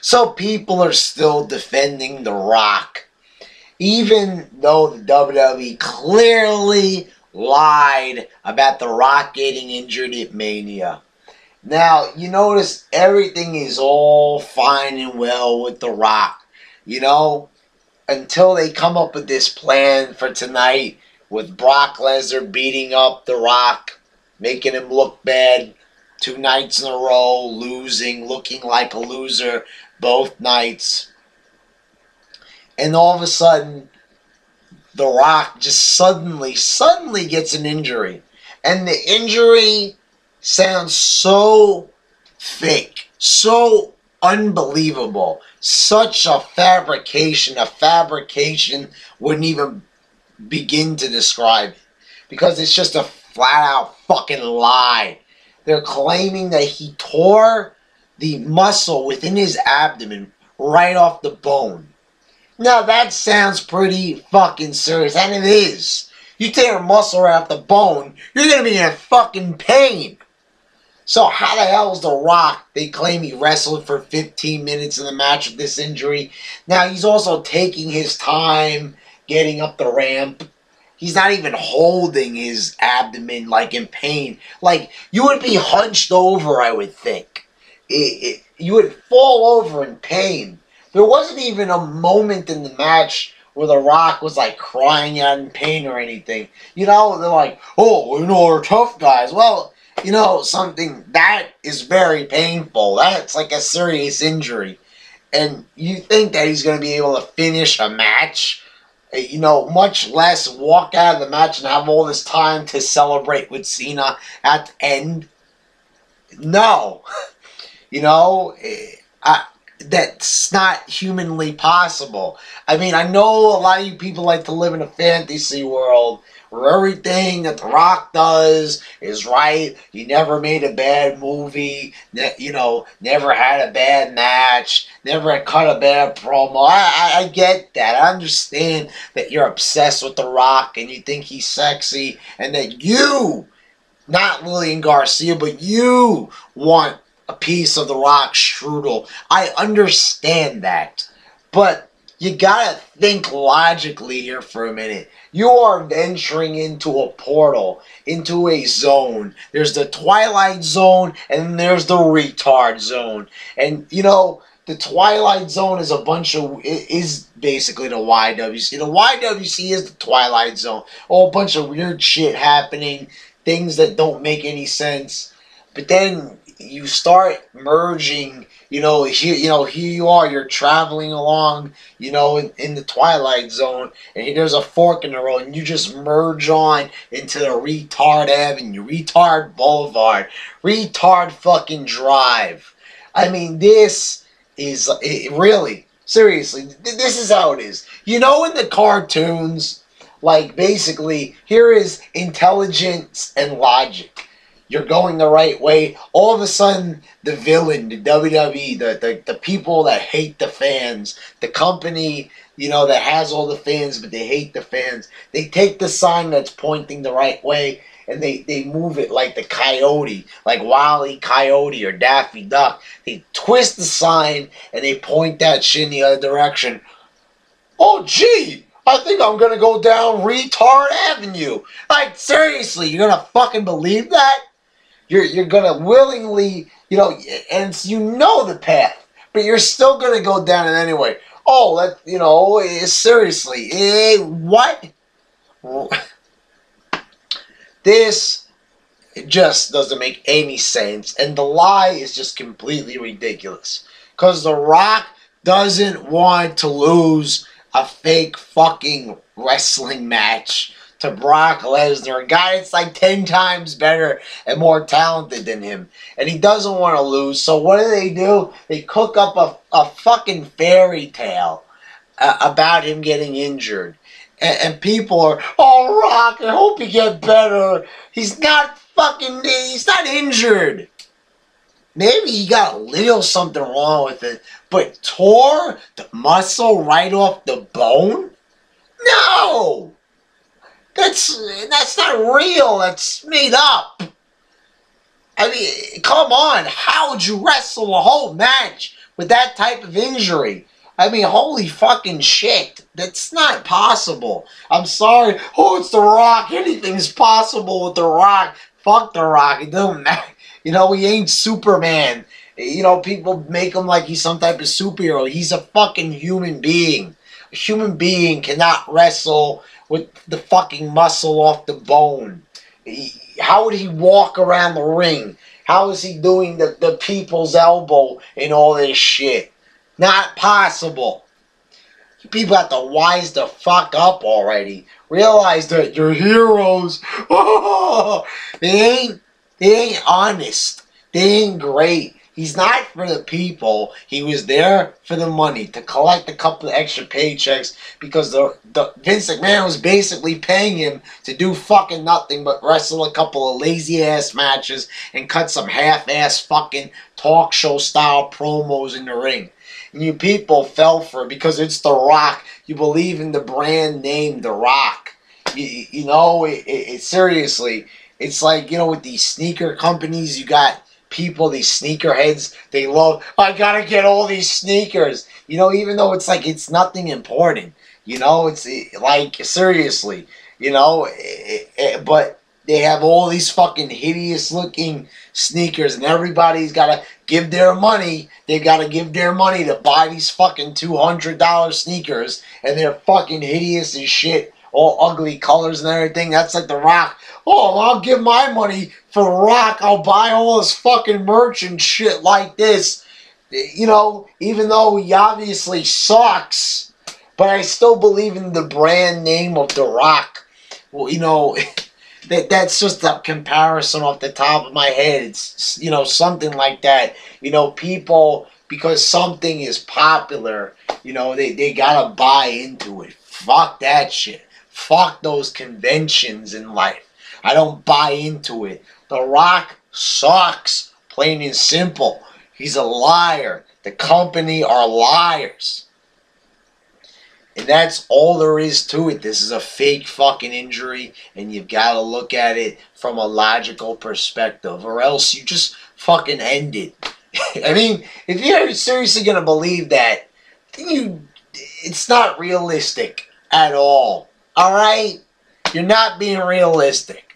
So people are still defending The Rock, even though the WWE clearly lied about The Rock getting injured at Mania. Now, you notice everything is all fine and well with The Rock. You know, until they come up with this plan for tonight with Brock Lesnar beating up The Rock, making him look bad 2 nights in a row, losing, looking like a loser both nights. And all of a sudden, The Rock just suddenly gets an injury. And the injury sounds so fake, so unbelievable, such a fabrication wouldn't even begin to describe it, because it's just a flat out fucking lie. They're claiming that he tore the muscle within his abdomen right off the bone. Now that sounds pretty fucking serious, and it is. You tear a muscle right off the bone, you're gonna be in fucking pain. So how the hell is The Rock? They claim he wrestled for 15 minutes in the match with this injury. Now he's also taking his time getting up the ramp. He's not even holding his abdomen like in pain. Like, you would be hunched over, I would think. You would fall over in pain. There wasn't even a moment in the match where The Rock was like crying out in pain or anything. You know, they're like, oh, you know, we're tough guys. Well, you know, something that is very painful. That's like a serious injury. And you think that he's going to be able to finish a match, you know, much less walk out of the match and have all this time to celebrate with Cena at the end? No. You know, that's not humanly possible. I mean, I know a lot of you people like to live in a fantasy world where everything that The Rock does is right. He never made a bad movie, you know, never had a bad match, never cut a bad promo. I get that. I understand that you're obsessed with The Rock and you think he's sexy and that you, not Lillian Garcia, but you want a piece of The Rock's strudel. I understand that. But you gotta think logically here for a minute. You are venturing into a portal, into a zone. There's the Twilight Zone, and then there's the retard zone. And, you know, the Twilight Zone is is basically the YWC. The YWC is the Twilight Zone. A bunch of weird shit happening, things that don't make any sense. But then you start merging, here you are, you're traveling along, in the Twilight Zone, and there's a fork in the road, and you just merge on into the retard avenue, retard boulevard, retard fucking drive. I mean, this is, really, seriously, this is how it is. In the cartoons, like, basically, here is intelligence and logic. You're going the right way. All of a sudden, the villain, the WWE, the people that hate the fans, the company, that has all the fans, but they hate the fans, they take the sign that's pointing the right way, and they move it like the coyote, like Wile E. Coyote or Daffy Duck. They twist the sign, and they point that shit in the other direction. Oh, gee! I think I'm gonna go down Retard Avenue. Like, seriously, you're gonna fucking believe that? You're gonna willingly, and the path, but you're still gonna go down it anyway. Oh, seriously, what? This just doesn't make any sense, and the lie is just completely ridiculous. Because The Rock doesn't want to lose a fake fucking wrestling match to Brock Lesnar, a guy that's like 10 times better and more talented than him. And he doesn't want to lose. So what do? They cook up a fucking fairy tale about him getting injured. And people are, oh, Rock, I hope he get better. He's not injured. Maybe he got a little something wrong with it, but tore the muscle right off the bone? No! That's not real. That's made up. I mean, come on. How would you wrestle a whole match with that type of injury. I mean, holy fucking shit. That's not possible. I'm sorry. Oh, it's The Rock. Anything's possible with The Rock. Fuck The Rock. It doesn't matter. You know, he ain't Superman. You know, people make him like he's some type of superhero. He's a fucking human being. A human being cannot wrestle with the fucking muscle off the bone. How would he walk around the ring? How is he doing the people's elbow and all this shit? Not possible. You people have to wise the fuck up already. Realize that you're heroes. Oh, they ain't honest. They ain't great. He's not for the people. He was there for the money, to collect a couple of extra paychecks, because the Vince McMahon was basically paying him to do fucking nothing but wrestle a couple of lazy ass matches and cut some half-ass fucking talk show style promos in the ring. And you people fell for it because it's The Rock. You believe in the brand name The Rock. You know, seriously, it's like, you know, with these sneaker companies, you got people, these sneakerheads, they love, I gotta get all these sneakers. You know, even though it's like, it's nothing important. You know, it's like, seriously, you know, but they have all these fucking hideous looking sneakers, and everybody's gotta give their money. They gotta give their money to buy these fucking $200 sneakers, and they're fucking hideous as shit, all ugly colors and everything. That's like The Rock. Oh, I'll give my money for The Rock. I'll buy all this fucking merch and shit like this. You know, even though he obviously sucks, but I still believe in the brand name of The Rock. Well, you know, that's just a comparison off the top of my head. It's, you know, something like that. You know, people, because something is popular, you know, they gotta buy into it. Fuck that shit. Fuck those conventions in life. I don't buy into it. The Rock sucks. Plain and simple. He's a liar. The company are liars. And that's all there is to it. This is a fake fucking injury, and you've got to look at it from a logical perspective, or else you just fucking end it. I mean, if you're seriously going to believe that, then it's not realistic at all. Alright? You're not being realistic.